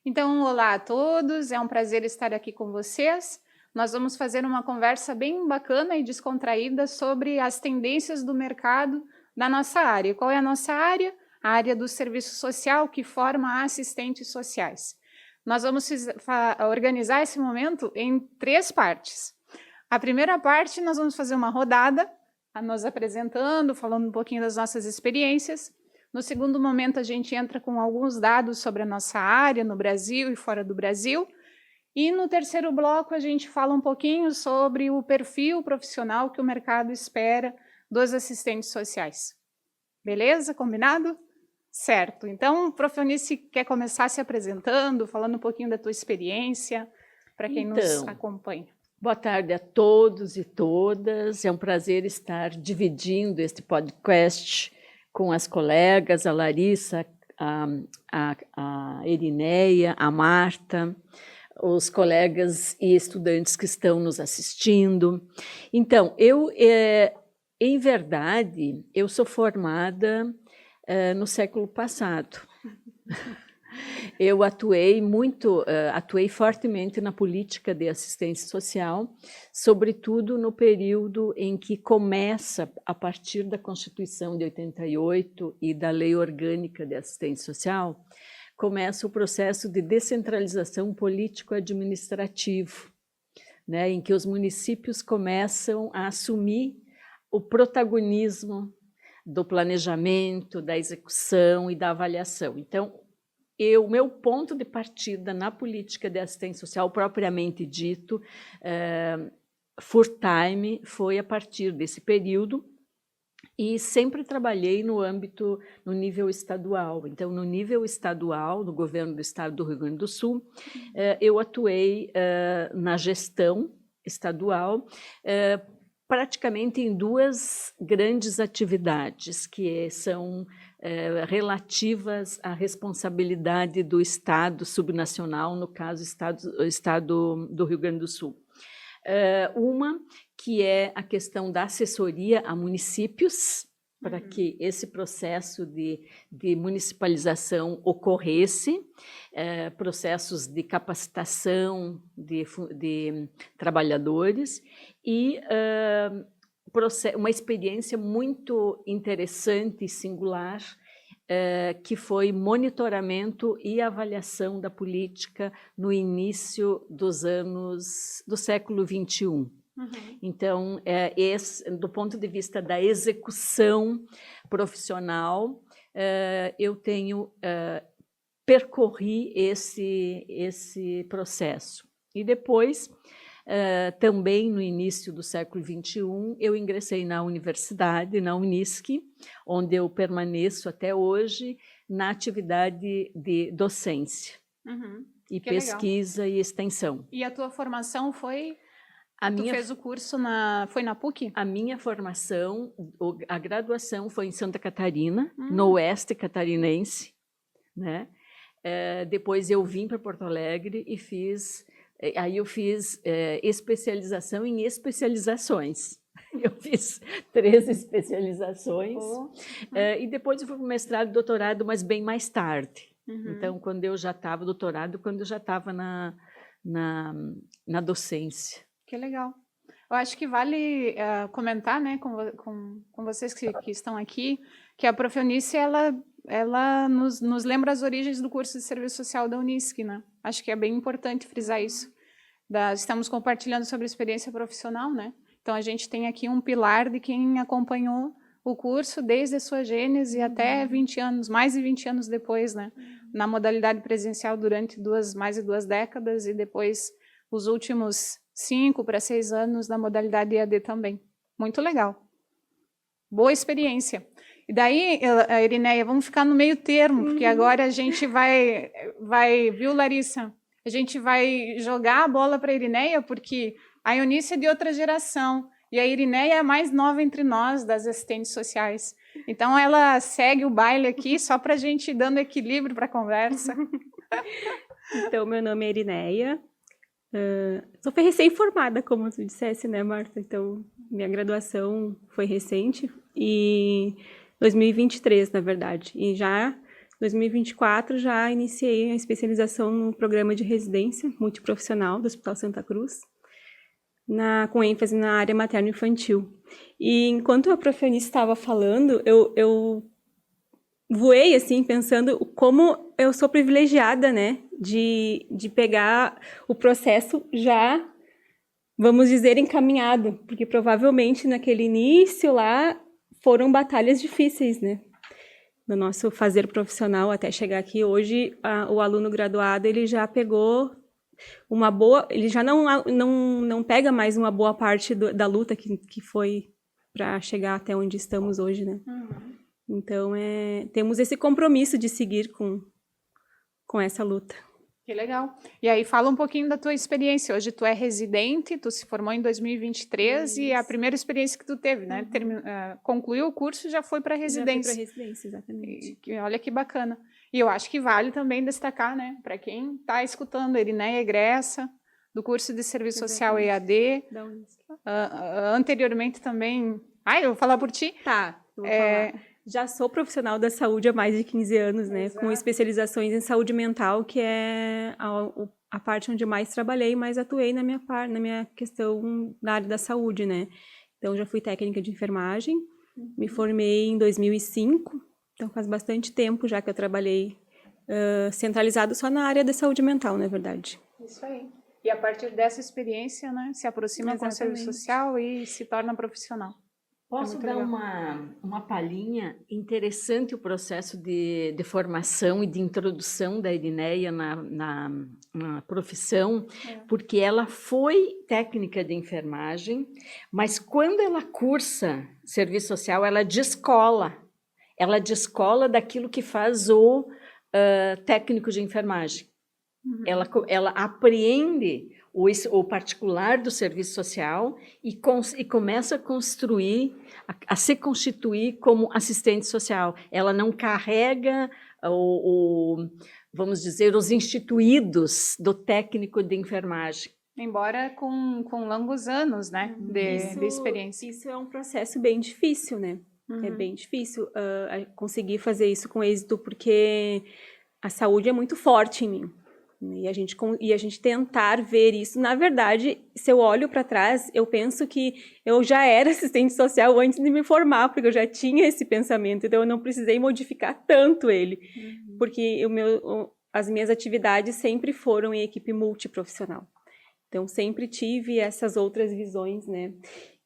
Então, olá a todos, é um prazer estar aqui com vocês. Nós vamos fazer uma conversa bem bacana e descontraída sobre as tendências do mercado da nossa área. Qual é a nossa área? A área do serviço social, que forma assistentes sociais. Nós vamos organizar esse momento em 3 partes. A primeira parte, nós vamos fazer uma rodada, nos apresentando, falando um pouquinho das nossas experiências. No segundo momento, a gente entra com alguns dados sobre a nossa área no Brasil e fora do Brasil. E no terceiro bloco, a gente fala um pouquinho sobre o perfil profissional que o mercado espera dos assistentes sociais. Beleza? Combinado? Certo. Então, Prof. Eunice, quer começar se apresentando, falando um pouquinho da tua experiência, para quem nos acompanha? Boa tarde a todos e todas. É um prazer estar dividindo este podcast com as colegas, a Larissa, a Erineia, a Marta, os colegas e estudantes que estão nos assistindo. Então, em verdade, eu sou formada no século passado. Eu atuei fortemente na política de assistência social, sobretudo no período em que começa, a partir da Constituição de 88 e da Lei Orgânica de Assistência Social, começa o processo de descentralização político-administrativo, né, em que os municípios começam a assumir o protagonismo do planejamento, da execução e da avaliação. Então, o meu ponto de partida na política de assistência social, propriamente dito, full time, foi a partir desse período, e sempre trabalhei no nível estadual. Então, no nível estadual, no governo do estado do Rio Grande do Sul, eu atuei na gestão estadual, praticamente em 2 grandes atividades, que são relativas à responsabilidade do Estado subnacional, no caso, Estado do Rio Grande do Sul. Uma que é a questão da assessoria a municípios, para que esse processo de municipalização ocorresse, processos de capacitação de trabalhadores e uma experiência muito interessante e singular, que foi monitoramento e avaliação da política no início dos anos do século XXI. Então, do ponto de vista da execução profissional, eu percorri esse processo. E depois, também no início do século XXI, eu ingressei na universidade, na Unisc, onde eu permaneço até hoje na atividade de docência e pesquisa e extensão. E a tua formação foi... Tu fez o curso foi na PUC? A minha formação, a graduação foi em Santa Catarina, no oeste catarinense, né? Depois eu vim para Porto Alegre e fiz especialização em especializações. Eu fiz 3 especializações, e depois eu fui para o mestrado e doutorado, mas bem mais tarde. Então, quando eu já estava na docência. Que legal. Eu acho que vale comentar, né, com vocês que estão aqui, que a Prof. Eunice, ela nos lembra as origens do curso de Serviço Social da Unisc, né? Acho que é bem importante frisar isso. Estamos compartilhando sobre a experiência profissional, né? Então, a gente tem aqui um pilar de quem acompanhou o curso desde a sua gênese até 20 anos, mais de 20 anos depois, né? Na modalidade presencial durante mais de 2 décadas e depois os últimos 5 para 6 anos na modalidade EAD também. Muito legal. Boa experiência. E daí, Erineia, vamos ficar no meio termo, porque agora a gente vai, viu, Larissa? A gente vai jogar a bola para a Erineia, porque a Eunice é de outra geração, e a Erineia é a mais nova entre nós, das assistentes sociais. Então, ela segue o baile aqui, só para a gente ir dando equilíbrio para a conversa. Então, meu nome é Erineia. Sou recém-formada, como tu dissesse, né, Marta? Então, minha graduação foi recente, e 2023, na verdade. E já 2024 já iniciei a especialização no programa de residência multiprofissional do Hospital Santa Cruz, com ênfase na área materno-infantil. E enquanto a professora estava falando, eu voei, assim, pensando como eu sou privilegiada, né, de pegar o processo já, vamos dizer, encaminhado, porque provavelmente naquele início lá foram batalhas difíceis, né, no nosso fazer profissional até chegar aqui. Hoje, o aluno graduado, ele já pegou uma boa, ele já não pega mais uma boa parte da luta que foi para chegar até onde estamos hoje, né? Uhum. Então, temos esse compromisso de seguir com essa luta. Que legal. E aí, fala um pouquinho da tua experiência. Hoje tu é residente, tu se formou em 2023 e a primeira experiência que tu teve, né? Concluiu o curso e já foi para residência. Já fui para residência, exatamente. Olha que bacana. E eu acho que vale também destacar, né? Para quem está escutando, Erineia egressa do curso de Serviço Social EAD. Da Unisc. Anteriormente também... eu vou falar por ti. Tá, eu vou falar. Já sou profissional da saúde há mais de 15 anos, né? Exato. Com especializações em saúde mental, que é a parte onde mais trabalhei, mas atuei na minha questão na área da saúde, né? Então, já fui técnica de enfermagem, me formei em 2005, então faz bastante tempo já que eu trabalhei centralizado só na área da saúde mental, na verdade. Isso aí. E a partir dessa experiência, né, se aproxima com o serviço social e se torna profissional. Posso dar uma palhinha? Interessante o processo de formação e de introdução da Erineia na profissão, porque ela foi técnica de enfermagem, mas quando ela cursa serviço social, ela descola daquilo que faz o técnico de enfermagem. Uhum. Ela apreende o particular do serviço social e começa a construir, a se constituir como assistente social. Ela não carrega, vamos dizer, os instituídos do técnico de enfermagem. Embora com longos anos, né, de experiência. Isso é um processo bem difícil, né? Uhum. É bem difícil conseguir fazer isso com êxito, porque a saúde é muito forte em mim. E a gente tentar ver isso. Na verdade, se eu olho para trás, eu penso que eu já era assistente social antes de me formar, porque eu já tinha esse pensamento, então eu não precisei modificar tanto ele, porque as minhas atividades sempre foram em equipe multiprofissional. Então, sempre tive essas outras visões, né?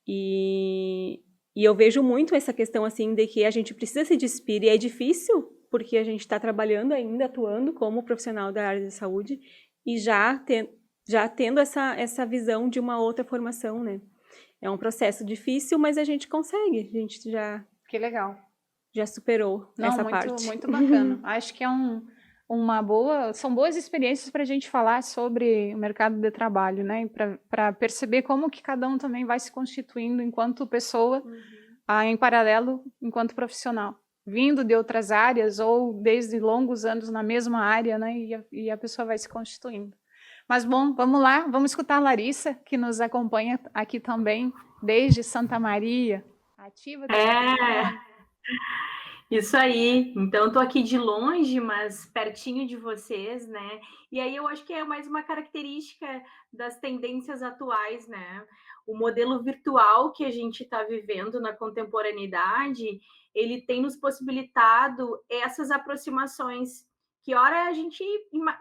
E eu vejo muito essa questão, assim, de que a gente precisa se despir, e é difícil, porque a gente está trabalhando ainda, atuando como profissional da área de saúde e já tendo essa visão de uma outra formação, né? É um processo difícil, mas a gente consegue, a gente Que legal. Já superou essa parte. Muito bacana. Acho que é são boas experiências para a gente falar sobre o mercado de trabalho, né? Para perceber como que cada um também vai se constituindo enquanto pessoa, em paralelo, enquanto profissional. Vindo de outras áreas ou desde longos anos na mesma área, né? E a pessoa vai se constituindo. Mas, bom, vamos lá, vamos escutar a Larissa, que nos acompanha aqui também, desde Santa Maria, ativa. Isso aí. Então, estou aqui de longe, mas pertinho de vocês, né? E aí eu acho que é mais uma característica das tendências atuais, né? O modelo virtual que a gente está vivendo na contemporaneidade, ele tem nos possibilitado essas aproximações que, ora, a gente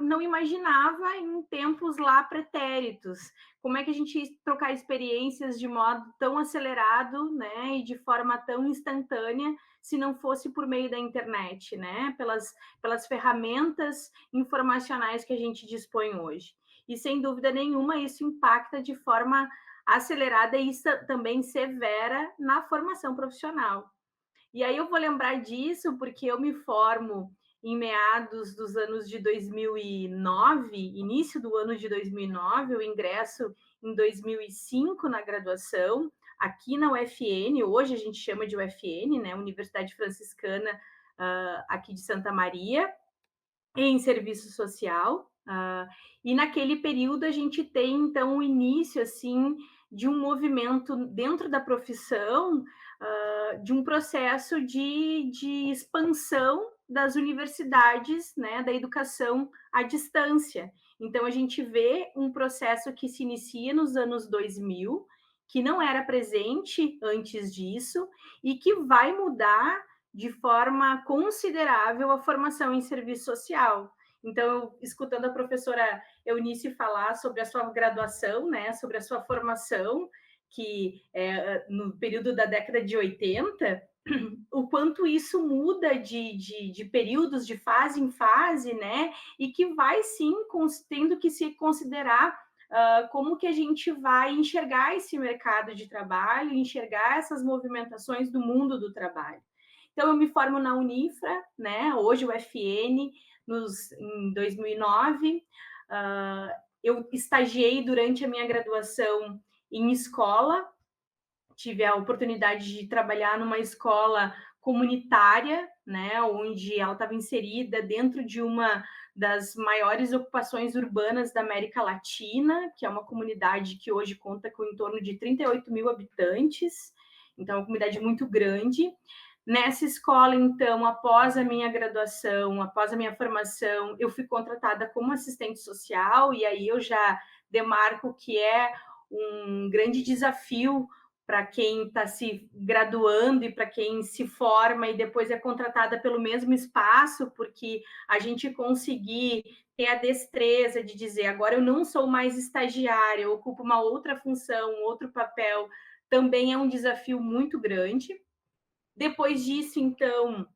não imaginava em tempos lá pretéritos. Como é que a gente ia trocar experiências de modo tão acelerado, né? E de forma tão instantânea, se não fosse por meio da internet, né? Pelas ferramentas informacionais que a gente dispõe hoje. E, sem dúvida nenhuma, isso impacta de forma acelerada e também severa na formação profissional. E aí eu vou lembrar disso porque eu me formo em meados dos anos de 2009, início do ano de 2009, eu ingresso em 2005 na graduação, aqui na UFN, hoje a gente chama de UFN, né, Universidade Franciscana, aqui de Santa Maria, em serviço social, e naquele período a gente tem, então, o início, assim, de um movimento dentro da profissão, de um processo de expansão das universidades, né, da educação à distância. Então, a gente vê um processo que se inicia nos anos 2000, que não era presente antes disso, e que vai mudar de forma considerável a formação em serviço social. Então, escutando a professora Eunice falar sobre a sua graduação, né, sobre a sua formação, que no período da década de 80, o quanto isso muda de períodos, de fase em fase, né? E que vai sim tendo que se considerar como que a gente vai enxergar esse mercado de trabalho, enxergar essas movimentações do mundo do trabalho. Então, eu me formo na Unifra, né? Hoje o FN, em 2009. Eu estagiei durante a minha graduação em escola, tive a oportunidade de trabalhar numa escola comunitária, né, onde ela estava inserida dentro de uma das maiores ocupações urbanas da América Latina, que é uma comunidade que hoje conta com em torno de 38 mil habitantes, então é uma comunidade muito grande. Nessa escola, então, após a minha graduação, após a minha formação, eu fui contratada como assistente social, e aí eu já demarco que é um grande desafio para quem está se graduando e para quem se forma e depois é contratada pelo mesmo espaço, porque a gente conseguir ter a destreza de dizer agora eu não sou mais estagiária, eu ocupo uma outra função, um outro papel, também é um desafio muito grande. Depois disso, então,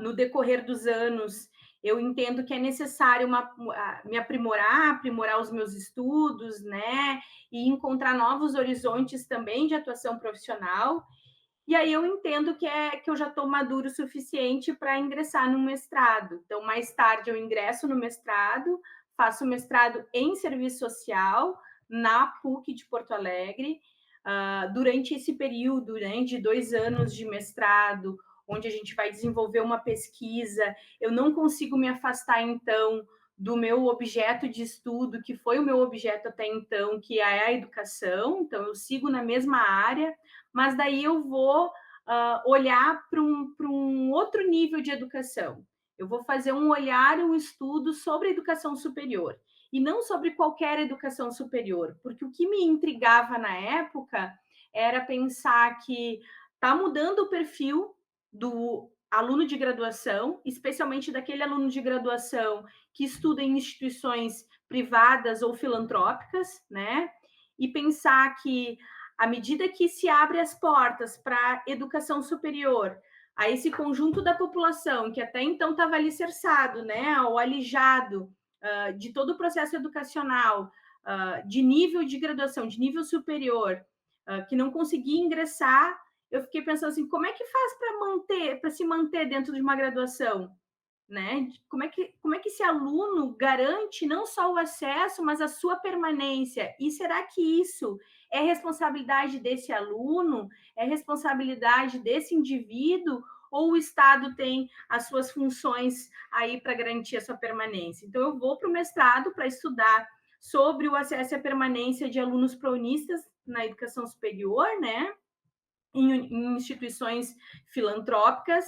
no decorrer dos anos, eu entendo que é necessário me aprimorar os meus estudos, né? E encontrar novos horizontes também de atuação profissional. E aí eu entendo que eu já estou maduro o suficiente para ingressar no mestrado. Então, mais tarde, eu ingresso no mestrado, faço mestrado em serviço social na PUC de Porto Alegre. Durante esse período, né, de 2 anos de mestrado, onde a gente vai desenvolver uma pesquisa, eu não consigo me afastar, então, do meu objeto de estudo, que foi o meu objeto até então, que é a educação. Então, eu sigo na mesma área, mas daí eu vou olhar para um outro nível de educação. Eu vou fazer um olhar, um estudo sobre a educação superior, e não sobre qualquer educação superior, porque o que me intrigava na época era pensar que está mudando o perfil do aluno de graduação, especialmente daquele aluno de graduação que estuda em instituições privadas ou filantrópicas, né? E pensar que, à medida que se abre as portas para a educação superior, a esse conjunto da população que até então estava alicerçado, né, ou alijado de todo o processo educacional, de nível de graduação, de nível superior, que não conseguia ingressar, eu fiquei pensando assim, como é que faz para se manter dentro de uma graduação? Né? Como é que esse aluno garante não só o acesso, mas a sua permanência? E será que isso é responsabilidade desse aluno? É responsabilidade desse indivíduo? Ou o Estado tem as suas funções aí para garantir a sua permanência? Então, eu vou para o mestrado para estudar sobre o acesso e a permanência de alunos pronistas na educação superior, né? Em instituições filantrópicas,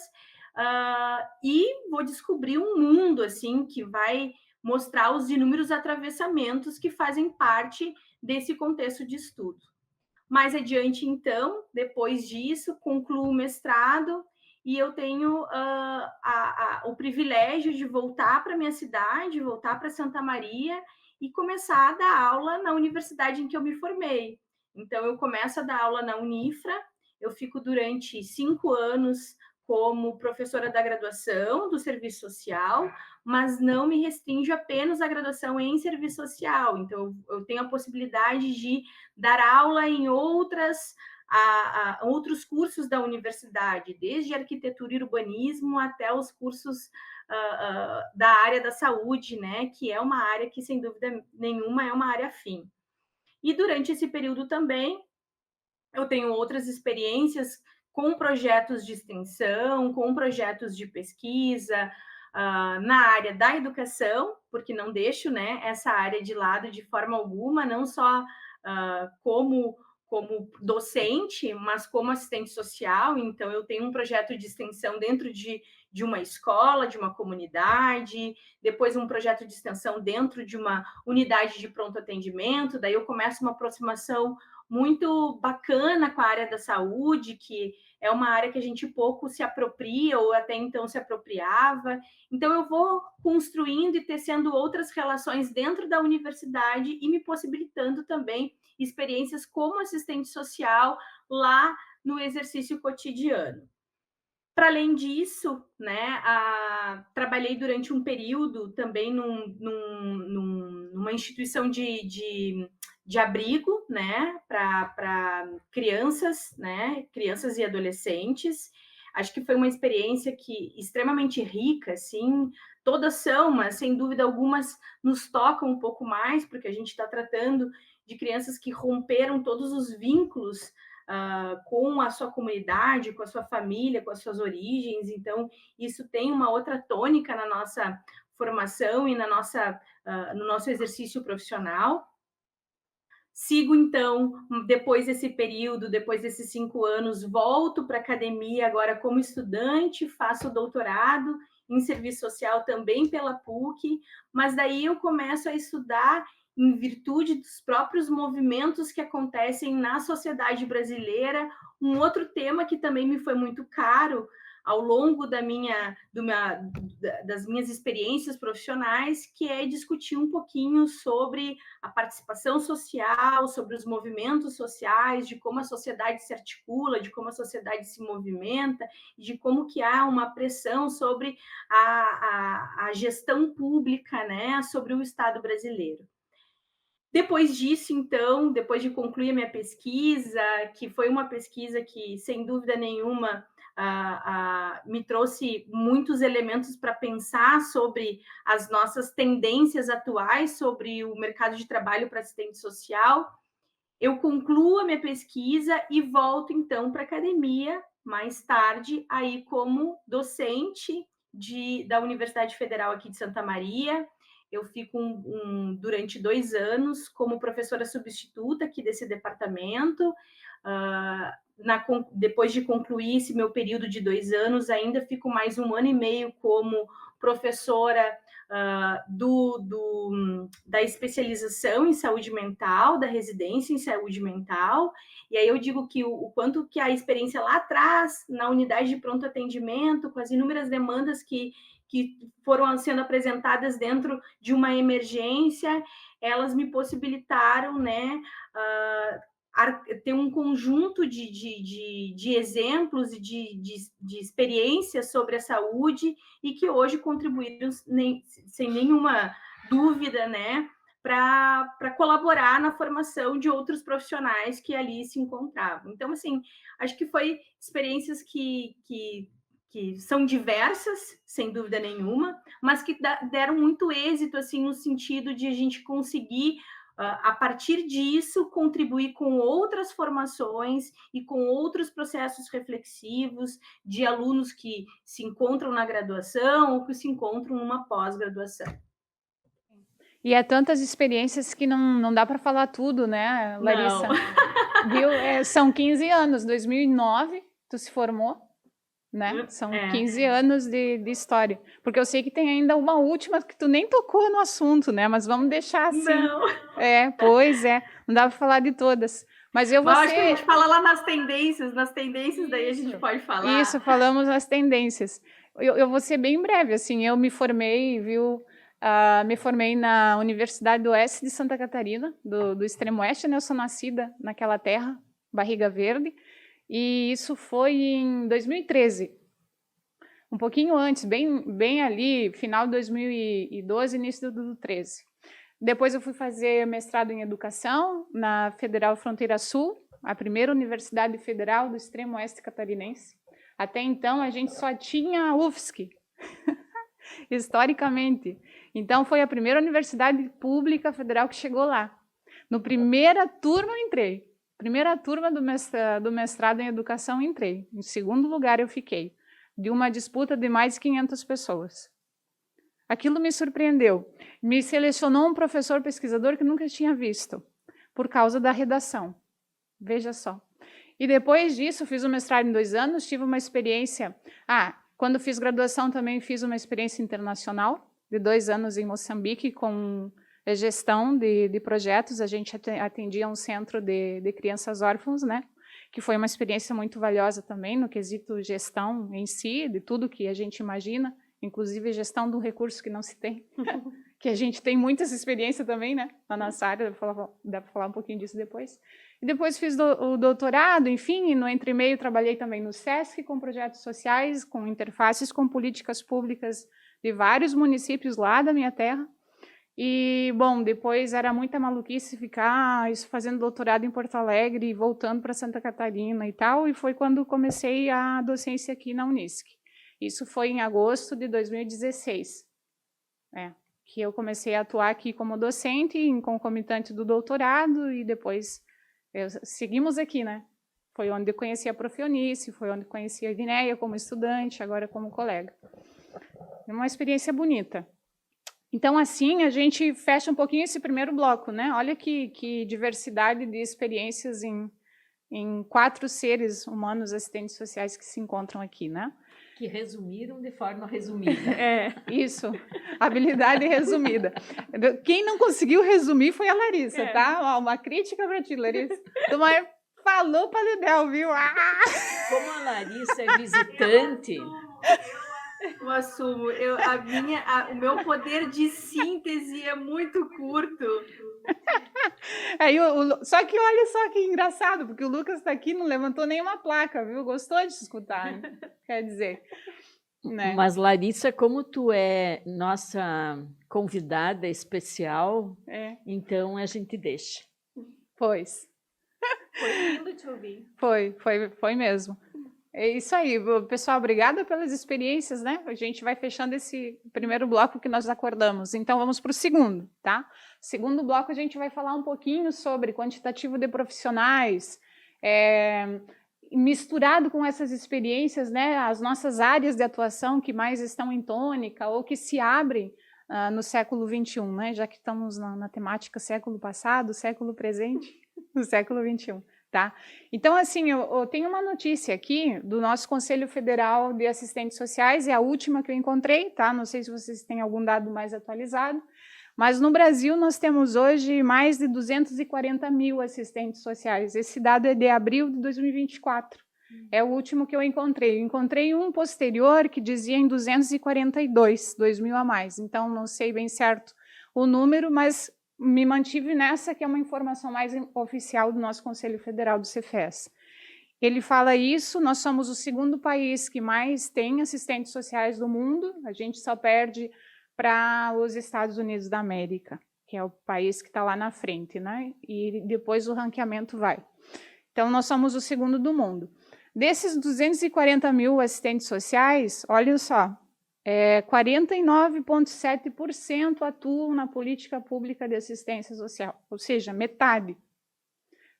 e vou descobrir um mundo assim que vai mostrar os inúmeros atravessamentos que fazem parte desse contexto de estudo. Mais adiante, então, depois disso, concluo o mestrado e eu tenho o privilégio de voltar para minha cidade, voltar para Santa Maria e começar a dar aula na universidade em que eu me formei. Então, eu começo a dar aula na Unifra, eu fico durante 5 anos como professora da graduação do serviço social, mas não me restringe apenas à graduação em serviço social. Então, eu tenho a possibilidade de dar aula em outros cursos da universidade, desde arquitetura e urbanismo até os cursos da área da saúde, né, que é uma área que, sem dúvida nenhuma, é uma área afim. E durante esse período também, eu tenho outras experiências com projetos de extensão, com projetos de pesquisa, na área da educação, porque não deixo, né, essa área de lado de forma alguma, não só como como docente, mas como assistente social. Então, eu tenho um projeto de extensão dentro de uma escola, de uma comunidade, depois um projeto de extensão dentro de uma unidade de pronto atendimento. Daí eu começo uma aproximação muito bacana com a área da saúde, que é uma área que a gente pouco se apropria, ou até então se apropriava. Então, eu vou construindo e tecendo outras relações dentro da universidade e me possibilitando também experiências como assistente social lá no exercício cotidiano. Para além disso, né, trabalhei durante um período também numa instituição de abrigo, né, para crianças, né, crianças e adolescentes. Acho que foi uma experiência extremamente rica, assim. Todas são, mas sem dúvida algumas nos tocam um pouco mais, porque a gente está tratando de crianças que romperam todos os vínculos com a sua comunidade, com a sua família, com as suas origens. Então, isso tem uma outra tônica na nossa formação e no nosso exercício profissional. Sigo, então, depois desse período, depois desses 5 anos, volto para a academia agora como estudante, faço doutorado em serviço social também pela PUC, mas daí eu começo a estudar em virtude dos próprios movimentos que acontecem na sociedade brasileira, um outro tema que também me foi muito caro ao longo das minhas experiências profissionais, que é discutir um pouquinho sobre a participação social, sobre os movimentos sociais, de como a sociedade se articula, de como a sociedade se movimenta, de como que há uma pressão sobre a gestão pública, né, sobre o Estado brasileiro. Depois disso, então, depois de concluir a minha pesquisa, que foi uma pesquisa que, sem dúvida nenhuma, me trouxe muitos elementos para pensar sobre as nossas tendências atuais sobre o mercado de trabalho para assistente social. Eu concluo a minha pesquisa e volto, então, para a academia, mais tarde, aí como docente da Universidade Federal aqui de Santa Maria. Eu fico durante 2 anos como professora substituta aqui desse departamento. Depois de concluir esse meu período de 2 anos, ainda fico mais 1 ano e meio como professora da especialização em saúde mental, da residência em saúde mental. E aí eu digo que o quanto que a experiência lá atrás, na unidade de pronto atendimento, com as inúmeras demandas que foram sendo apresentadas dentro de uma emergência, elas me possibilitaram, né, ter um conjunto de exemplos e de experiências sobre a saúde, e que hoje contribuíram sem nenhuma dúvida, né, para colaborar na formação de outros profissionais que ali se encontravam. Então, assim, acho que foi experiências que são diversas, sem dúvida nenhuma, mas que deram muito êxito, assim, no sentido de a gente conseguir, a partir disso, contribuir com outras formações e com outros processos reflexivos de alunos que se encontram na graduação ou que se encontram numa pós-graduação. E é tantas experiências que não dá para falar tudo, né, Larissa? Não. Viu? São 15 anos, 2009, tu se formou, né? São 15 anos de história. Porque eu sei que tem ainda uma última que tu nem tocou no assunto, né? Mas vamos deixar assim. Não. Pois é. Não dá para falar de todas. Mas acho que a gente fala lá nas tendências daí a gente pode falar. Isso, falamos nas tendências. Eu vou ser bem breve, assim, eu me formei, viu? Me formei na Universidade do Oeste de Santa Catarina, do extremo oeste, né? Eu sou nascida naquela terra, Barriga Verde, e isso foi em 2013, um pouquinho antes, bem ali, final de 2012, início do 2013. Depois eu fui fazer mestrado em educação na Federal Fronteira Sul, a primeira universidade federal do extremo oeste catarinense. Até então a gente só tinha a UFSC, historicamente. Então foi a primeira universidade pública federal que chegou lá. No primeira turma eu entrei. Primeira turma do mestrado em educação entrei. Em segundo lugar eu fiquei, de uma disputa de mais de 500 pessoas. Aquilo me surpreendeu. Me selecionou um professor pesquisador que nunca tinha visto, por causa da redação. Veja só. E depois disso, fiz o mestrado em 2 anos, tive uma experiência... quando fiz graduação também fiz uma experiência internacional, de 2 anos em Moçambique, com a gestão de projetos. A gente atendia um centro de crianças órfãos, né? Que foi uma experiência muito valiosa também, no quesito gestão em si, de tudo que a gente imagina, inclusive gestão do recurso que não se tem, que a gente tem muitas experiências também, né? Na nossa área, dá para falar um pouquinho disso depois. E depois fiz o doutorado, enfim, e no entremeio trabalhei também no SESC com projetos sociais, com interfaces com políticas públicas de vários municípios lá da minha terra. E, bom, depois era muita maluquice ficar fazendo doutorado em Porto Alegre e voltando para Santa Catarina e tal, e foi quando comecei a docência aqui na Unisc. Isso foi em agosto de 2016, que eu comecei a atuar aqui como docente, em concomitante do doutorado, e depois seguimos aqui, né? Foi onde eu conheci a Prof. Eunice, foi onde conheci a Idineia como estudante, agora como colega. É uma experiência bonita. Então, assim, a gente fecha um pouquinho esse primeiro bloco, né? Olha que diversidade de experiências em 4 seres humanos assistentes sociais que se encontram aqui, né? Que resumiram de forma resumida. Isso, habilidade resumida. Quem não conseguiu resumir foi a Larissa, tá? Uma crítica para ti, Larissa. Mas falou para Dedéu, viu? Como a Larissa é visitante... Eu assumo, o meu poder de síntese é muito curto. Só que olha só que engraçado, porque o Lucas está aqui, não levantou nenhuma placa, viu? Gostou de escutar, né? Quer dizer, né? Mas, Larissa, como tu é nossa convidada especial, então a gente deixa. Pois. Foi lindo te ouvir. Foi mesmo. É isso aí, pessoal, obrigada pelas experiências, né? A gente vai fechando esse primeiro bloco que nós acordamos. Então, vamos para o segundo, tá? Segundo bloco, a gente vai falar um pouquinho sobre quantitativo de profissionais, misturado com essas experiências, né? As nossas áreas de atuação que mais estão em tônica ou que se abrem no século XXI, né? Já que estamos na temática século passado, século presente, no século XXI. Tá? Então, assim, eu tenho uma notícia aqui do nosso Conselho Federal de Assistentes Sociais, é a última que eu encontrei, tá? Não sei se vocês têm algum dado mais atualizado, mas no Brasil nós temos hoje mais de 240 mil assistentes sociais. Esse dado é de abril de 2024, é o último que eu encontrei. Eu encontrei um posterior que dizia em 242, 2 mil a mais, então não sei bem certo o número, mas me mantive nessa, que é uma informação mais oficial do nosso Conselho Federal do Cefes. Ele fala isso, nós somos o 2º país que mais tem assistentes sociais do mundo, a gente só perde para os Estados Unidos da América, que é o país que está lá na frente, né? E depois o ranqueamento vai. Então, nós somos o 2º do mundo. Desses 240 mil assistentes sociais, olha só, 49,7% atuam na política pública de assistência social, ou seja, metade.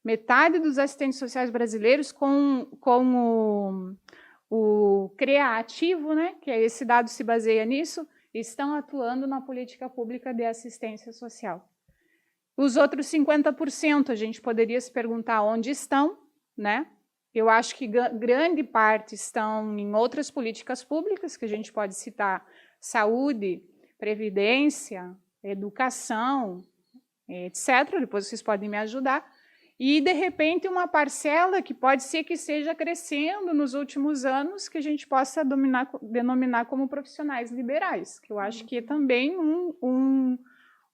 Metade dos assistentes sociais brasileiros com o CREA ativo, né, que esse dado se baseia nisso, estão atuando na política pública de assistência social. Os outros 50%, a gente poderia se perguntar onde estão, né? Eu acho que grande parte estão em outras políticas públicas, que a gente pode citar saúde, previdência, educação, etc. Depois vocês podem me ajudar. E, de repente, uma parcela que pode ser que esteja crescendo nos últimos anos, que a gente possa denominar como profissionais liberais, que eu acho que é também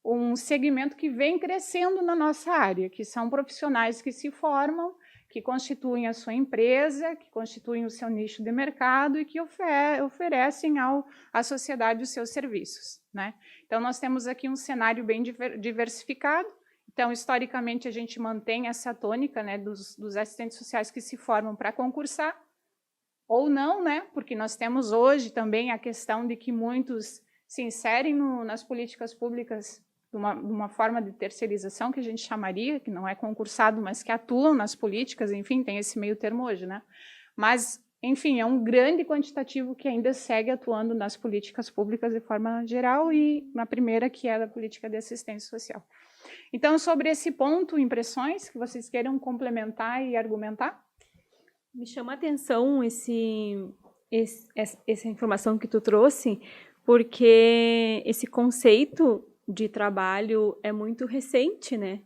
um segmento que vem crescendo na nossa área, que são profissionais que se formam, que constituem a sua empresa, que constituem o seu nicho de mercado e que oferecem à sociedade os seus serviços, né? Então, nós temos aqui um cenário bem diversificado. Então, historicamente, a gente mantém essa tônica, né, dos assistentes sociais que se formam para concursar, ou não, né? Porque nós temos hoje também a questão de que muitos se inserem nas políticas públicas de uma forma de terceirização, que a gente chamaria, que não é concursado, mas que atuam nas políticas, enfim, tem esse meio termo hoje, né? Mas, enfim, é um grande quantitativo que ainda segue atuando nas políticas públicas de forma geral e na primeira, que é a política de assistência social. Então, sobre esse ponto, impressões que vocês queiram complementar e argumentar? Me chama a atenção essa informação que tu trouxe, porque esse conceito de trabalho é muito recente, né?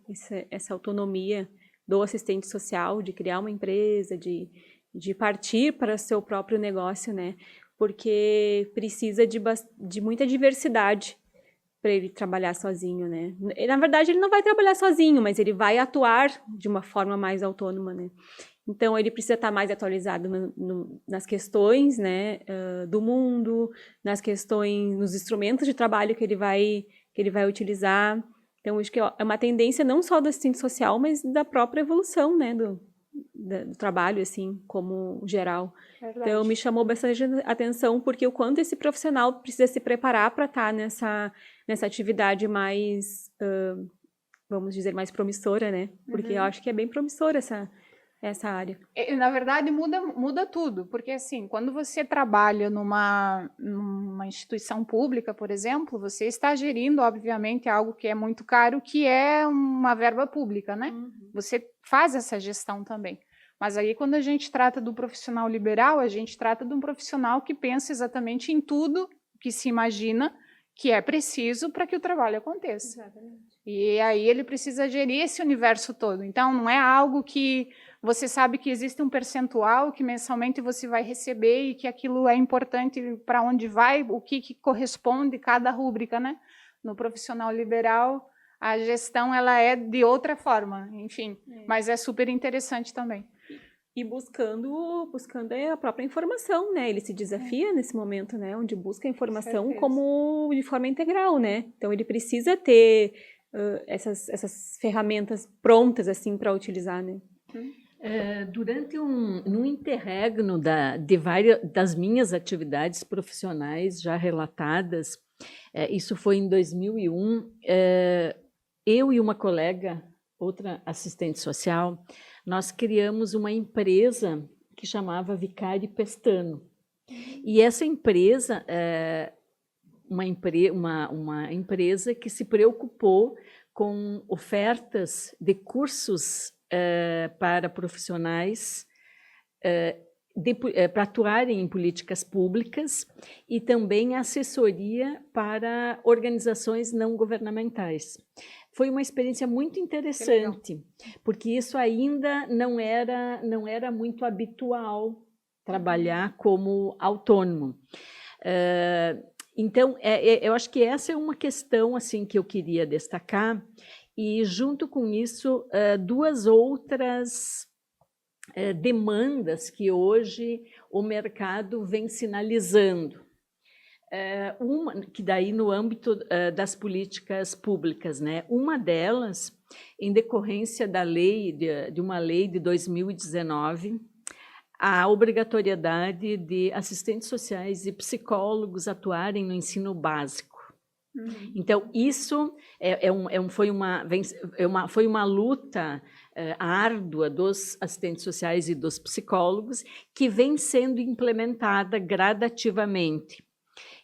Essa autonomia do assistente social, de criar uma empresa, de partir para seu próprio negócio, né? Porque precisa de muita diversidade para ele trabalhar sozinho, né? Na verdade, ele não vai trabalhar sozinho, mas ele vai atuar de uma forma mais autônoma, né? Então, ele precisa estar mais atualizado nas questões, né, do mundo, nas questões, nos instrumentos de trabalho que ele vai utilizar. Então, acho que é uma tendência não só do assistente social, mas da própria evolução, né, do trabalho, assim, como geral. Verdade. Então, me chamou bastante atenção, porque o quanto esse profissional precisa se preparar para estar nessa atividade mais, vamos dizer, mais promissora, né? Porque eu acho que é bem promissora essa área. Na verdade, muda tudo, porque assim, quando você trabalha numa instituição pública, por exemplo, você está gerindo, obviamente, algo que é muito caro, que é uma verba pública, né? Você faz essa gestão também. Mas aí, quando a gente trata do profissional liberal, a gente trata de um profissional que pensa exatamente em tudo que se imagina que é preciso para que o trabalho aconteça. Exatamente. E aí ele precisa gerir esse universo todo. Então, não é algo que você sabe que existe um percentual que mensalmente você vai receber e que aquilo é importante para onde vai, o que corresponde cada rúbrica, né? No profissional liberal, a gestão ela é de outra forma, enfim, mas é super interessante também. E buscando a própria informação, né? Ele se desafia nesse momento, né? Onde busca a informação como de forma integral, né? Então, ele precisa ter essas ferramentas prontas, assim, para utilizar, né? Durante num interregno das minhas atividades profissionais já relatadas, isso foi em 2001, eu e uma colega, outra assistente social, nós criamos uma empresa que chamava Vicari Pestano. E essa empresa uma empresa que se preocupou com ofertas de cursos para profissionais para atuarem em políticas públicas e também assessoria para organizações não governamentais. Foi uma experiência muito interessante, porque isso ainda não era muito habitual trabalhar como autônomo. Então, eu acho que essa é uma questão assim, que eu queria destacar, e junto com isso, duas outras demandas que hoje o mercado vem sinalizando. Uma que daí no âmbito das políticas públicas, né? Uma delas, em decorrência da lei, de uma lei de 2019, a obrigatoriedade de assistentes sociais e psicólogos atuarem no ensino básico. Então, isso foi uma luta árdua dos assistentes sociais e dos psicólogos que vem sendo implementada gradativamente.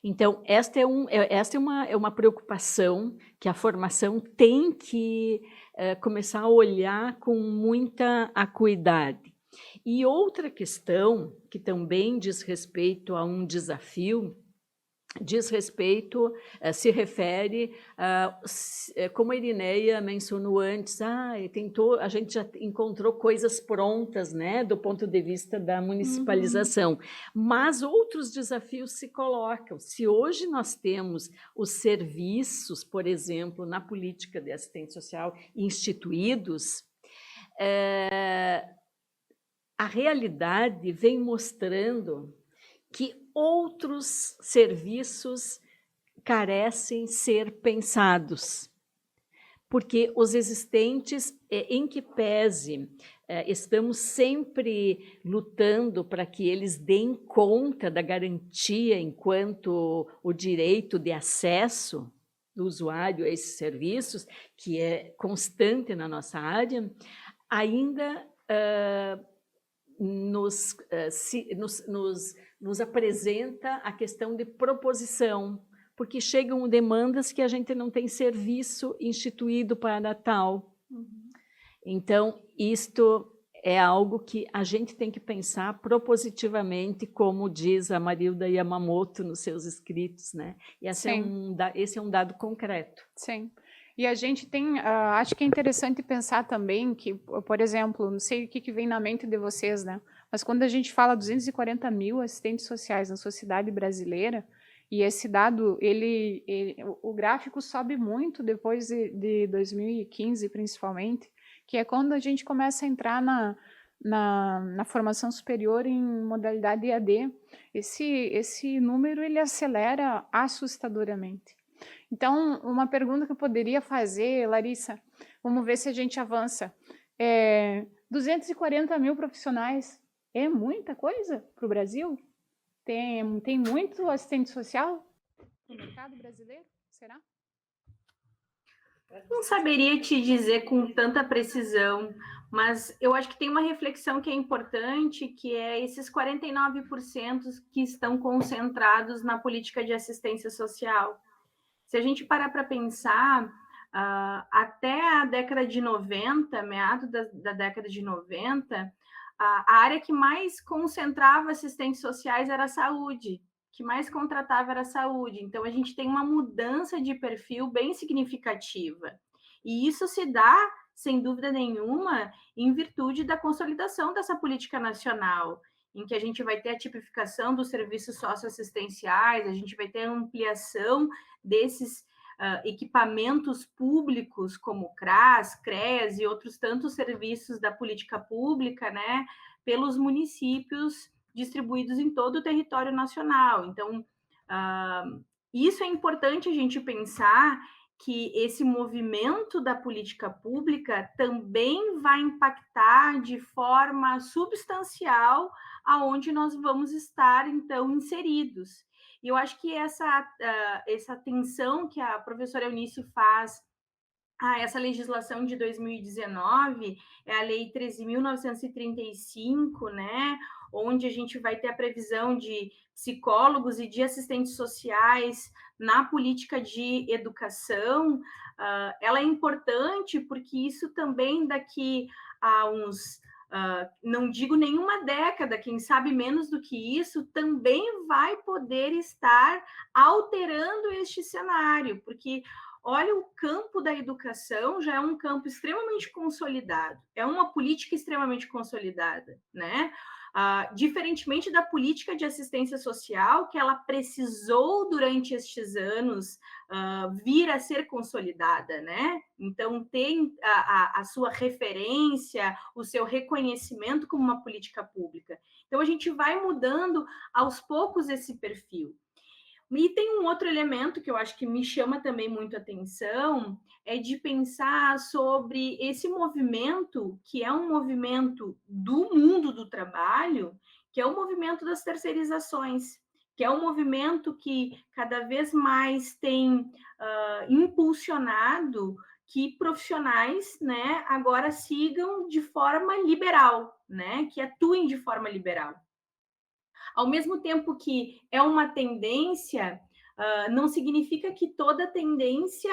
Então, esta é uma preocupação que a formação tem que começar a olhar com muita acuidade. E outra questão, que também diz respeito a um desafio, se refere, como a Irineia mencionou antes, a gente já encontrou coisas prontas, né, do ponto de vista da municipalização, mas outros desafios se colocam. Se hoje nós temos os serviços, por exemplo, na política de assistente social instituídos, a realidade vem mostrando que outros serviços carecem ser pensados, porque os existentes, em que pese, estamos sempre lutando para que eles deem conta da garantia enquanto o direito de acesso do usuário a esses serviços, que é constante na nossa área, ainda nos apresenta a questão de proposição, porque chegam demandas que a gente não tem serviço instituído para tal. Então, isto é algo que a gente tem que pensar propositivamente, como diz a Marilda Yamamoto nos seus escritos, né? E esse é um dado concreto. Sim. E a gente tem, acho que é interessante pensar também que, por exemplo, não sei o que vem na mente de vocês, né? Mas quando a gente fala 240 mil assistentes sociais na sociedade brasileira, e esse dado, o gráfico sobe muito depois de 2015, principalmente, que é quando a gente começa a entrar na formação superior em modalidade EAD. Esse número ele acelera assustadoramente. Então, uma pergunta que eu poderia fazer, Larissa, vamos ver se a gente avança. 240 mil profissionais é muita coisa para o Brasil? Tem muito assistente social no mercado brasileiro? Será? Não saberia te dizer com tanta precisão, mas eu acho que tem uma reflexão que é importante, que é esses 49% que estão concentrados na política de assistência social. Se a gente parar para pensar, até a década de 90, meados da década de 90, a área que mais concentrava assistentes sociais era a saúde, que mais contratava era a saúde. Então, a gente tem uma mudança de perfil bem significativa. E isso se dá, sem dúvida nenhuma, em virtude da consolidação dessa política nacional, em que a gente vai ter a tipificação dos serviços socioassistenciais, a gente vai ter a ampliação desses equipamentos públicos, como CRAS, CREAS e outros tantos serviços da política pública, né, pelos municípios distribuídos em todo o território nacional. Então, isso é importante a gente pensar que esse movimento da política pública também vai impactar de forma substancial aonde nós vamos estar, então, inseridos. E eu acho que essa atenção que a professora Eunice faz a essa legislação de 2019, é a Lei 13.935, né, onde a gente vai ter a previsão de psicólogos e de assistentes sociais na política de educação. Ela é importante porque isso também daqui a uns, não digo nenhuma década, quem sabe menos do que isso, também vai poder estar alterando este cenário, porque olha, o campo da educação já é um campo extremamente consolidado, é uma política extremamente consolidada, né? Diferentemente da política de assistência social, que ela precisou, durante estes anos, vir a ser consolidada, né? Então, tem a sua referência, o seu reconhecimento como uma política pública. Então, a gente vai mudando, aos poucos, esse perfil. E tem um outro elemento que eu acho que me chama também muito a atenção, é de pensar sobre esse movimento, que é um movimento do mundo do trabalho, que é o movimento das terceirizações, que é um movimento que cada vez mais tem impulsionado que profissionais, né, agora sigam de forma liberal, né, que atuem de forma liberal. Ao mesmo tempo que é uma tendência, não significa que toda tendência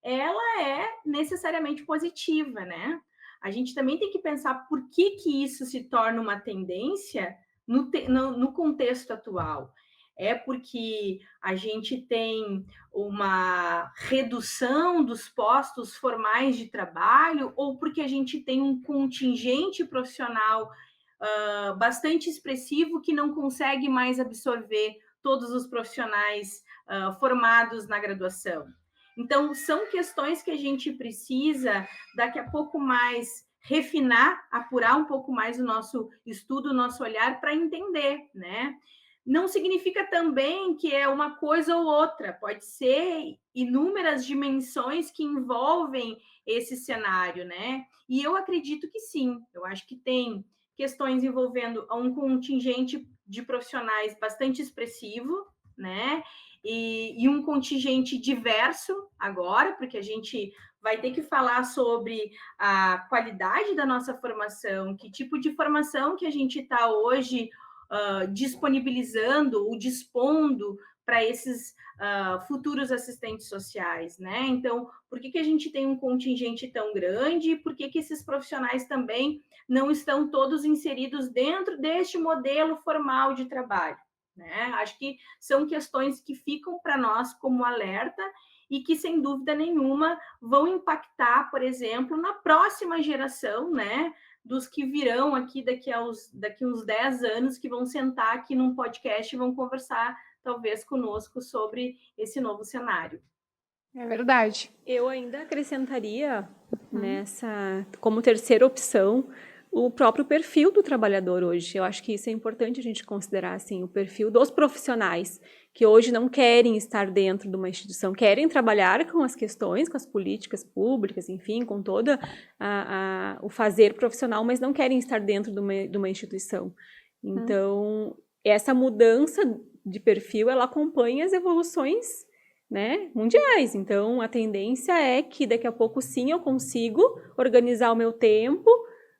ela é necessariamente positiva, né? A gente também tem que pensar por que isso se torna uma tendência no contexto atual. É porque a gente tem uma redução dos postos formais de trabalho ou porque a gente tem um contingente profissional bastante expressivo que não consegue mais absorver todos os profissionais formados na graduação. Então, são questões que a gente precisa, daqui a pouco mais, refinar, apurar um pouco mais o nosso estudo, o nosso olhar, para entender, né? Não significa também que é uma coisa ou outra, pode ser inúmeras dimensões que envolvem esse cenário, né? E eu acredito que sim, eu acho que tem questões envolvendo um contingente de profissionais bastante expressivo, né? E um contingente diverso agora, porque a gente vai ter que falar sobre a qualidade da nossa formação, que tipo de formação que a gente está hoje disponibilizando ou dispondo para esses futuros assistentes sociais, né? Então, por que a gente tem um contingente tão grande? Por que esses profissionais também não estão todos inseridos dentro deste modelo formal de trabalho, né? Acho que são questões que ficam para nós como alerta e que, sem dúvida nenhuma, vão impactar, por exemplo, na próxima geração, né? Dos que virão aqui daqui uns 10 anos, que vão sentar aqui num podcast e vão conversar, talvez, conosco sobre esse novo cenário. É verdade. Eu ainda acrescentaria como terceira opção, o próprio perfil do trabalhador hoje. Eu acho que isso é importante a gente considerar, assim, o perfil dos profissionais que hoje não querem estar dentro de uma instituição, querem trabalhar com as questões, com as políticas públicas, enfim, com todo o fazer profissional, mas não querem estar dentro de uma instituição. Então, essa mudança de perfil, ela acompanha as evoluções, né, mundiais. Então, a tendência é que daqui a pouco, sim, eu consigo organizar o meu tempo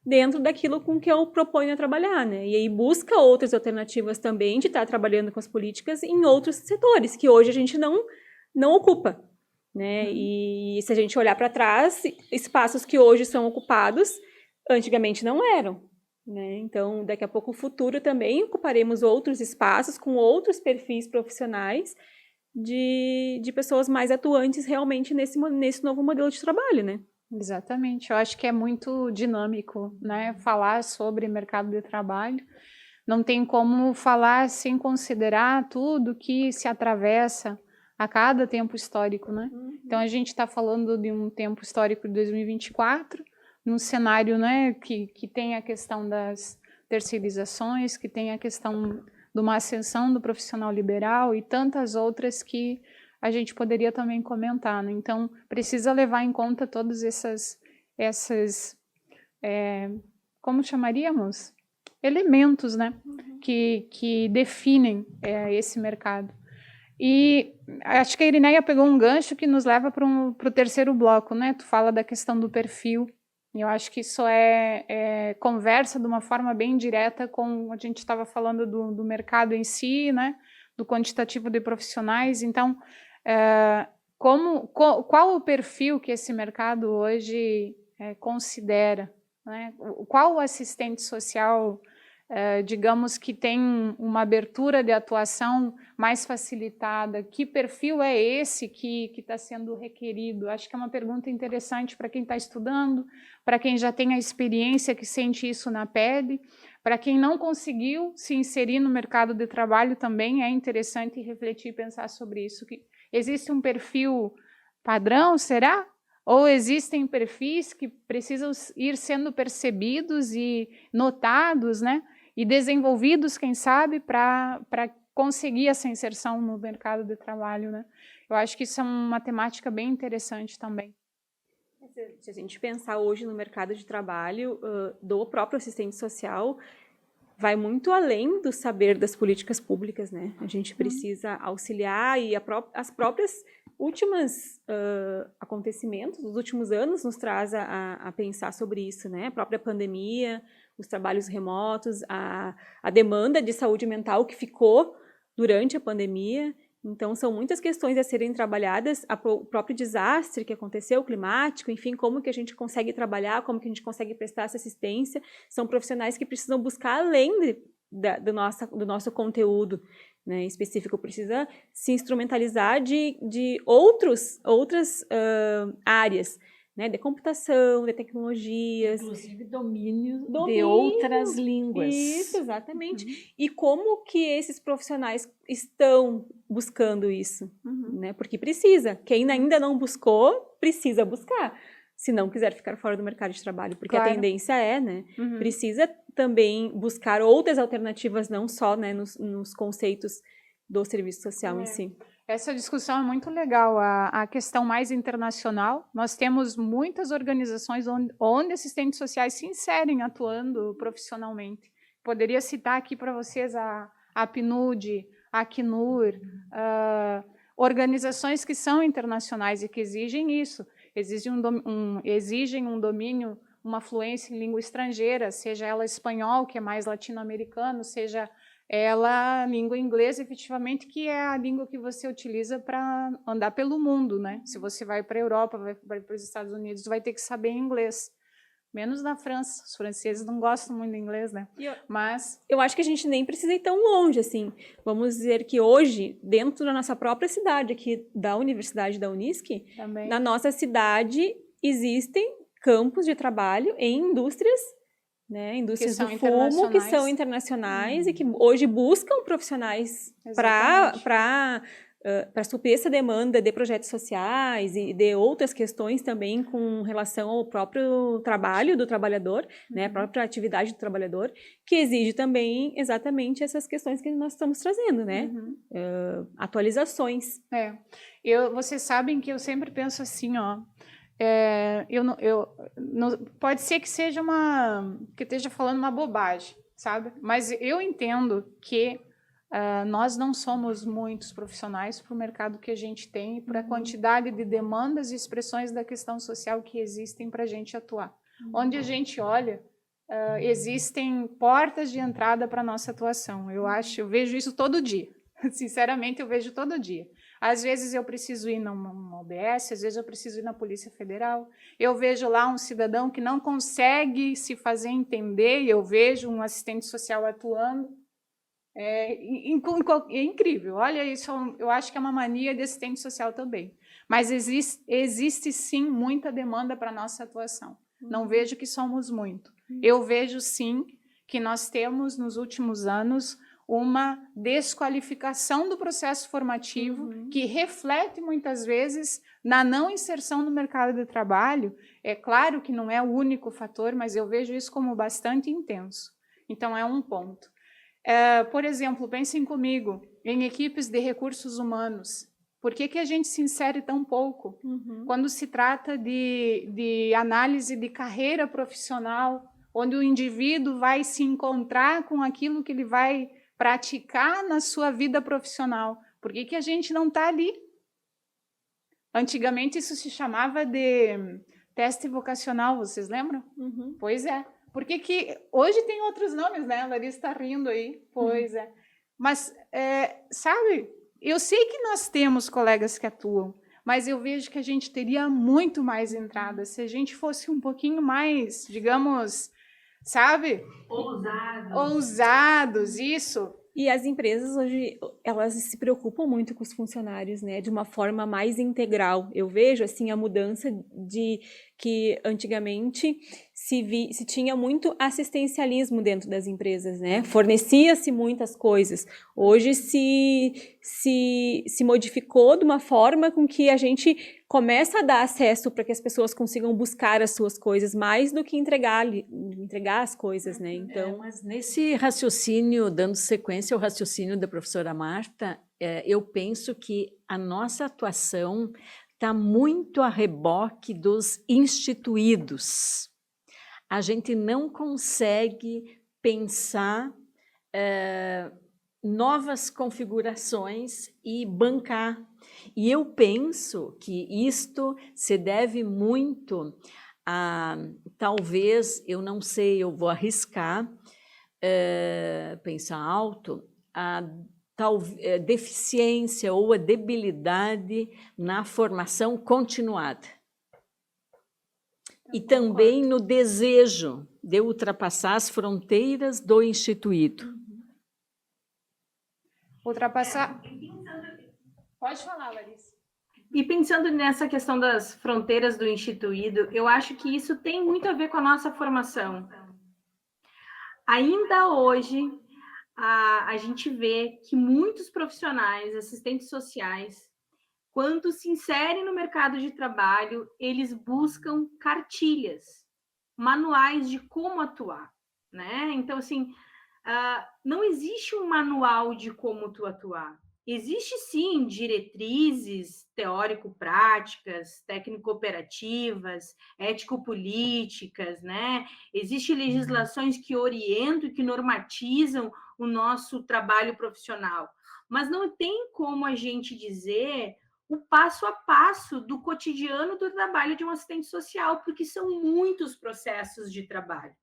dentro daquilo com que eu proponho a trabalhar, né? E aí busca outras alternativas também de estar trabalhando com as políticas em outros setores, que hoje a gente não ocupa, né? E se a gente olhar para trás, espaços que hoje são ocupados, antigamente não eram, né? Então, daqui a pouco, no futuro também ocuparemos outros espaços com outros perfis profissionais de pessoas mais atuantes realmente nesse novo modelo de trabalho, né? Exatamente, eu acho que é muito dinâmico, né, falar sobre mercado de trabalho, não tem como falar sem considerar tudo que se atravessa a cada tempo histórico, né? Então a gente está falando de um tempo histórico de 2024, num cenário, né, que tem a questão das terceirizações, que tem a questão de uma ascensão do profissional liberal e tantas outras que a gente poderia também comentar, né? Então, precisa levar em conta todas essas como chamaríamos? Elementos, né? Que definem esse mercado. E acho que a Irineia pegou um gancho que nos leva para o terceiro bloco, né? Tu fala da questão do perfil. Eu acho que isso conversa de uma forma bem direta com a gente estava falando do mercado em si, né? Do quantitativo de profissionais. Então, qual o perfil que esse mercado hoje considera, né? Qual o assistente social, digamos, que tem uma abertura de atuação mais facilitada? Que perfil é esse que está sendo requerido? Acho que é uma pergunta interessante para quem está estudando, para quem já tem a experiência, que sente isso na pele, para quem não conseguiu se inserir no mercado de trabalho também é interessante refletir e pensar sobre isso. Existe um perfil padrão, será? Ou existem perfis que precisam ir sendo percebidos e notados, né? E desenvolvidos, quem sabe, para conseguir essa inserção no mercado de trabalho, né? Eu acho que isso é uma temática bem interessante também. Se a gente pensar hoje no mercado de trabalho do próprio assistente social, vai muito além do saber das políticas públicas, né? A gente precisa auxiliar e as próprias últimas acontecimentos dos últimos anos nos traz a pensar sobre isso, né? A própria pandemia, os trabalhos remotos, a demanda de saúde mental que ficou durante a pandemia. Então, são muitas questões a serem trabalhadas, o próprio desastre que aconteceu, o climático, enfim, como que a gente consegue trabalhar, como que a gente consegue prestar essa assistência. São profissionais que precisam buscar além do nosso conteúdo, né, específico, precisa se instrumentalizar de outras áreas, né, de computação, de tecnologias. Inclusive domínio de outras línguas. Isso, exatamente. E como que esses profissionais estão buscando isso? Né? Porque precisa. Quem ainda não buscou, precisa buscar. Se não quiser ficar fora do mercado de trabalho. Porque a tendência né? Precisa também buscar outras alternativas, não só, né, nos conceitos do serviço social em si. Essa discussão é muito legal, a questão mais internacional. Nós temos muitas organizações onde assistentes sociais se inserem atuando profissionalmente. Poderia citar aqui para vocês a PNUD, a Acnur, organizações que são internacionais e que exigem isso, exigem um domínio, uma fluência em língua estrangeira, seja ela espanhol, que é mais latino-americano, seja a língua inglesa, efetivamente, que é a língua que você utiliza para andar pelo mundo, né? Se você vai para a Europa, vai para os Estados Unidos, vai ter que saber inglês. Menos na França, os franceses não gostam muito de inglês, né? Mas eu acho que a gente nem precisa ir tão longe, assim. Vamos dizer que hoje, dentro da nossa própria cidade, aqui da Universidade da Unisc, também na nossa cidade existem campos de trabalho em indústrias, né? Indústrias são do fumo, que são internacionais. internacionais e que hoje buscam profissionais para suprir essa demanda de projetos sociais e de outras questões também com relação ao próprio trabalho do trabalhador, né, a própria atividade do trabalhador, que exige também exatamente essas questões que nós estamos trazendo, né? Atualizações. Vocês sabem que eu sempre penso assim, ó, pode ser que que esteja falando uma bobagem, sabe? Mas eu entendo que nós não somos muitos profissionais para o mercado que a gente tem e para a quantidade de demandas e expressões da questão social que existem para a gente atuar. Onde a gente olha, existem portas de entrada para a nossa atuação. Eu vejo isso todo dia. Sinceramente, eu vejo todo dia. Às vezes eu preciso ir numa OBS, às vezes eu preciso ir na Polícia Federal. Eu vejo lá um cidadão que não consegue se fazer entender e eu vejo um assistente social atuando. É incrível. Olha, isso eu acho que é uma mania de assistente social também. Mas existe sim muita demanda para a nossa atuação. Não vejo que somos muito. Eu vejo sim que nós temos nos últimos anos uma desqualificação do processo formativo que reflete muitas vezes na não inserção no mercado de trabalho. É claro que não é o único fator, mas eu vejo isso como bastante intenso. Então é um ponto. Por exemplo, pensem comigo em equipes de recursos humanos. Por que a gente se insere tão pouco? Quando se trata de análise de carreira profissional, onde o indivíduo vai se encontrar com aquilo que ele vai praticar na sua vida profissional. Por que a gente não está ali? Antigamente isso se chamava de teste vocacional, vocês lembram? Pois é. Por que hoje tem outros nomes, né? A Larissa está rindo aí. Pois é. Mas, sabe, eu sei que nós temos colegas que atuam, mas eu vejo que a gente teria muito mais entrada se a gente fosse um pouquinho mais, digamos, sabe? Ousados, isso. E as empresas hoje, elas se preocupam muito com os funcionários, né, de uma forma mais integral. Eu vejo, assim, a mudança de que antigamente se tinha muito assistencialismo dentro das empresas, né, fornecia-se muitas coisas. Hoje se modificou de uma forma com que a gente começa a dar acesso para que as pessoas consigam buscar as suas coisas mais do que entregar as coisas, né? Então, mas nesse raciocínio, dando sequência ao raciocínio da professora Marta, eu penso que a nossa atuação está muito a reboque dos instituídos. A gente não consegue pensar novas configurações e bancar. E eu penso que isto se deve muito a, talvez, eu não sei, eu vou arriscar, pensar alto, a deficiência ou a debilidade na formação continuada. E também no desejo de ultrapassar as fronteiras do instituído. Ultrapassar... Pode falar, Larissa. E pensando nessa questão das fronteiras do instituído, eu acho que isso tem muito a ver com a nossa formação. Ainda hoje, a gente vê que muitos profissionais, assistentes sociais, quando se inserem no mercado de trabalho, eles buscam cartilhas, manuais de como atuar, né? Então, assim, não existe um manual de como tu atuar. Existe, sim, diretrizes teórico-práticas, técnico-operativas, ético-políticas, né? Existem legislações que orientam e que normatizam o nosso trabalho profissional, mas não tem como a gente dizer o passo a passo do cotidiano do trabalho de um assistente social, porque são muitos processos de trabalho.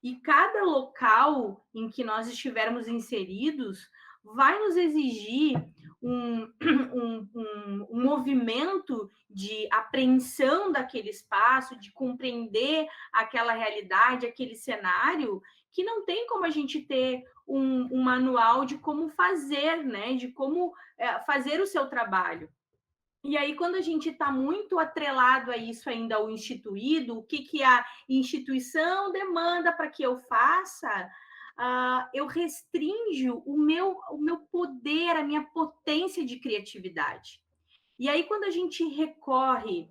E cada local em que nós estivermos inseridos vai nos exigir um movimento de apreensão daquele espaço, de compreender aquela realidade, aquele cenário, que não tem como a gente ter um manual de como fazer, né? De como fazer o seu trabalho. E aí, quando a gente está muito atrelado a isso ainda, ao instituído, o que a instituição demanda para que eu faça, eu restringo o meu poder, a minha potência de criatividade. E aí, quando a gente recorre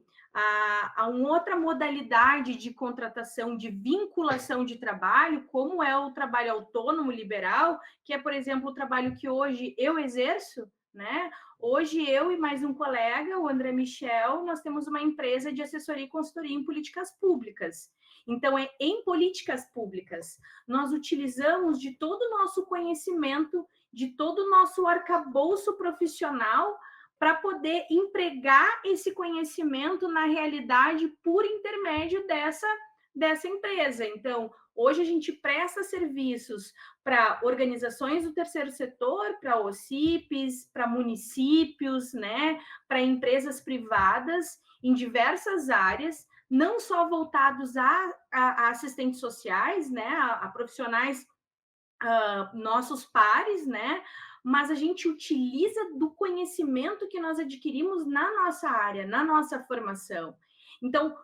a uma outra modalidade de contratação, de vinculação de trabalho, como é o trabalho autônomo liberal, que é, por exemplo, o trabalho que hoje eu exerço, né? Hoje, eu e mais um colega, o André Michel, nós temos uma empresa de assessoria e consultoria em políticas públicas. Então, é em políticas públicas. Nós utilizamos de todo o nosso conhecimento, de todo o nosso arcabouço profissional, para poder empregar esse conhecimento na realidade por intermédio dessa empresa. Então, hoje a gente presta serviços para organizações do terceiro setor, para OCIPs, para municípios, né, para empresas privadas em diversas áreas, não só voltados a assistentes sociais, né, a profissionais nossos pares, né, mas a gente utiliza do conhecimento que nós adquirimos na nossa área, na nossa formação. Então,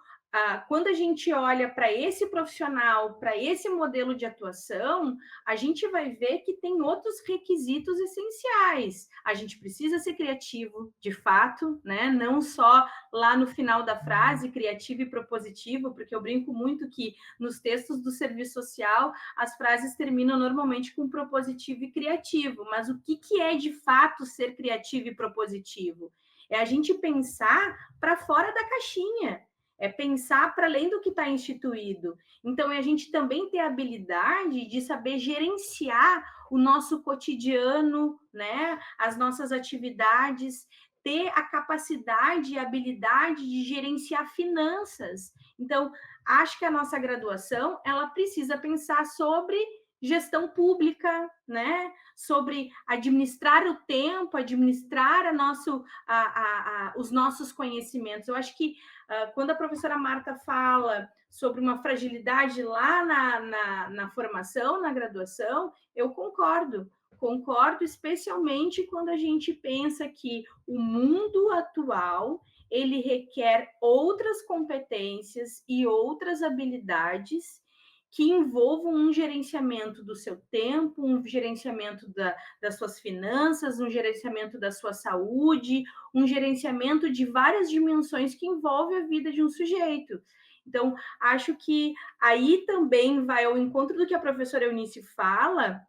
quando a gente olha para esse profissional, para esse modelo de atuação, a gente vai ver que tem outros requisitos essenciais. A gente precisa ser criativo, de fato, né? Não só lá no final da frase, criativo e propositivo, porque eu brinco muito que nos textos do serviço social, as frases terminam normalmente com propositivo e criativo. Mas o que é de fato ser criativo e propositivo? É a gente pensar para fora da caixinha. É pensar para além do que está instituído. Então, é a gente também ter a habilidade de saber gerenciar o nosso cotidiano, né? As nossas atividades, ter a capacidade e habilidade de gerenciar finanças. Então, acho que a nossa graduação, ela precisa pensar sobre gestão pública, né? Sobre administrar o tempo, administrar os nossos conhecimentos. Eu acho que quando a professora Marta fala sobre uma fragilidade lá na formação, na graduação, eu concordo. Concordo especialmente quando a gente pensa que o mundo atual ele requer outras competências e outras habilidades que envolvam um gerenciamento do seu tempo, um gerenciamento das suas finanças, um gerenciamento da sua saúde, um gerenciamento de várias dimensões que envolve a vida de um sujeito. Então, acho que aí também vai ao encontro do que a professora Eunice fala,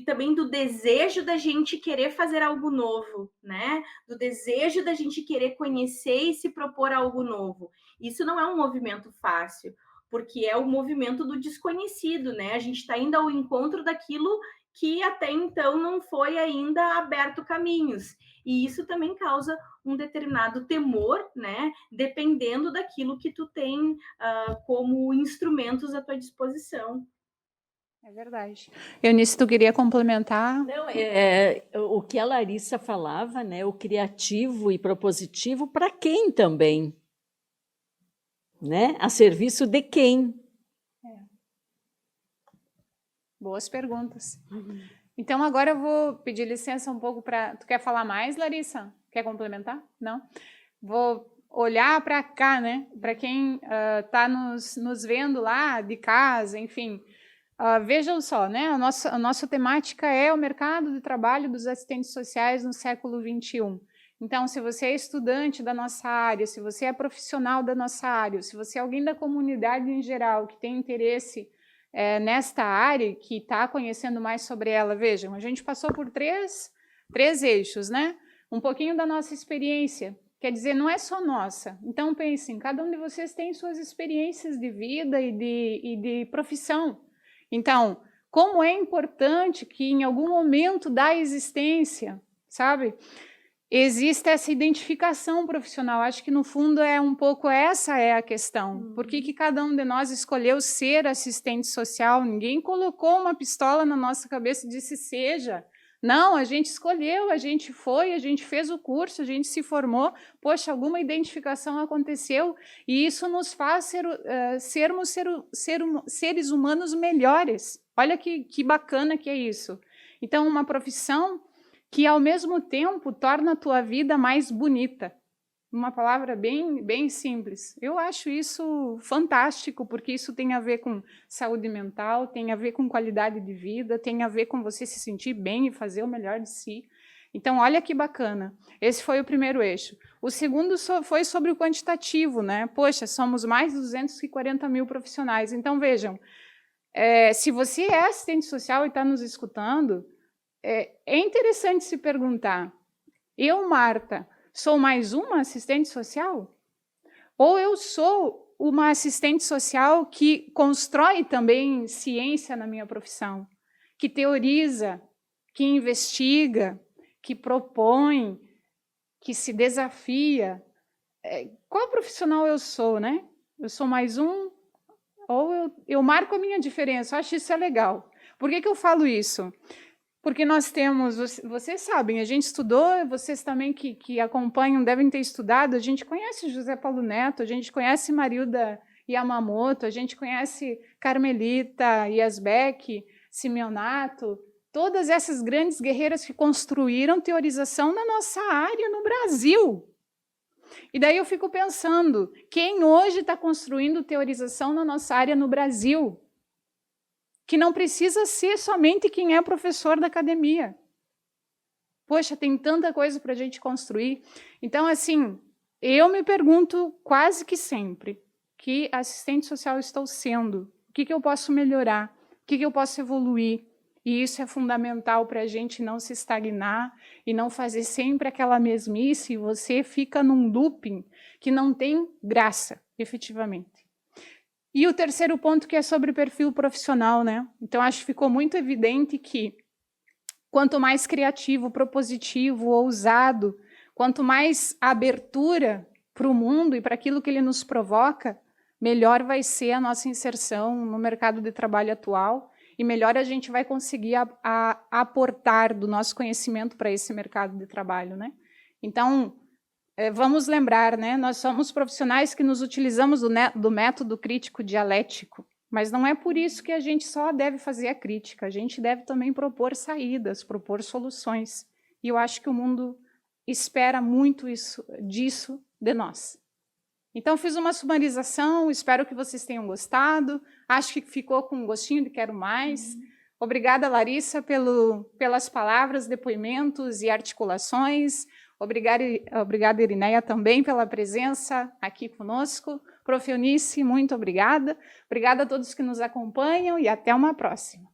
também do desejo da gente querer fazer algo novo, né? Do desejo da gente querer conhecer e se propor algo novo. Isso não é um movimento fácil, porque é o movimento do desconhecido, né? A gente está indo ao encontro daquilo que até então não foi ainda aberto caminhos. E isso também causa um determinado temor, né? Dependendo daquilo que tu tem como instrumentos à tua disposição. É verdade. Eunice, tu queria complementar? Não, o que a Larissa falava, né? O criativo e propositivo, para quem também? Né? A serviço de quem? Boas perguntas. Então, agora eu vou pedir licença um pouco para... Tu quer falar mais, Larissa? Quer complementar? Não? Vou olhar para cá, né? Para quem está nos vendo lá de casa, enfim. Vejam só, né? A nossa temática é o mercado de trabalho dos assistentes sociais no século XXI. Então, se você é estudante da nossa área, se você é profissional da nossa área, se você é alguém da comunidade em geral que tem interesse nesta área, que está conhecendo mais sobre ela, vejam, a gente passou por três eixos, né? Um pouquinho da nossa experiência, quer dizer, não é só nossa. Então, pensem, cada um de vocês tem suas experiências de vida e de profissão. Então, como é importante que em algum momento da existência, sabe, existe essa identificação profissional. Acho que, no fundo, é um pouco essa é a questão. Por que cada um de nós escolheu ser assistente social? Ninguém colocou uma pistola na nossa cabeça e disse, seja. Não, a gente escolheu, a gente foi, a gente fez o curso, a gente se formou. Poxa, alguma identificação aconteceu e isso nos faz sermos seres humanos melhores. Olha que bacana que é isso. Então, uma profissão que, ao mesmo tempo, torna a tua vida mais bonita. Uma palavra bem simples. Eu acho isso fantástico, porque isso tem a ver com saúde mental, tem a ver com qualidade de vida, tem a ver com você se sentir bem e fazer o melhor de si. Então, olha que bacana. Esse foi o primeiro eixo. O segundo foi sobre o quantitativo, né? Poxa, somos mais de 240 mil profissionais. Então, vejam, se você é assistente social e está nos escutando, é interessante se perguntar, eu, Marta, sou mais uma assistente social? Ou eu sou uma assistente social que constrói também ciência na minha profissão, que teoriza, que investiga, que propõe, que se desafia? Qual profissional eu sou, né? Eu sou mais um? Ou eu marco a minha diferença? Eu acho isso legal. Por que eu falo isso? Porque nós temos, vocês sabem, a gente estudou, vocês também que acompanham devem ter estudado, a gente conhece José Paulo Neto, a gente conhece Marilda Yamamoto, a gente conhece Carmelita Yazbek, Simeonato, todas essas grandes guerreiras que construíram teorização na nossa área no Brasil. E daí eu fico pensando, quem hoje está construindo teorização na nossa área no Brasil? Que não precisa ser somente quem é professor da academia. Poxa, tem tanta coisa para a gente construir. Então, assim, eu me pergunto quase que sempre, que assistente social estou sendo? O que eu posso melhorar? O que eu posso evoluir? E isso é fundamental para a gente não se estagnar e não fazer sempre aquela mesmice, e você fica num looping que não tem graça, efetivamente. E o terceiro ponto, que é sobre perfil profissional, né? Então, acho que ficou muito evidente que quanto mais criativo, propositivo, ousado, quanto mais abertura para o mundo e para aquilo que ele nos provoca, melhor vai ser a nossa inserção no mercado de trabalho atual e melhor a gente vai conseguir aportar do nosso conhecimento para esse mercado de trabalho, né? Então, vamos lembrar, né? Nós somos profissionais que nos utilizamos do método crítico dialético, mas não é por isso que a gente só deve fazer a crítica, a gente deve também propor saídas, propor soluções. E eu acho que o mundo espera muito disso de nós. Então, fiz uma sumarização, espero que vocês tenham gostado, acho que ficou com um gostinho de quero mais. Obrigada, Larissa, pelas palavras, depoimentos e articulações. Obrigada, Irineia, também pela presença aqui conosco. Prof. Eunice, muito obrigada. Obrigada a todos que nos acompanham e até uma próxima.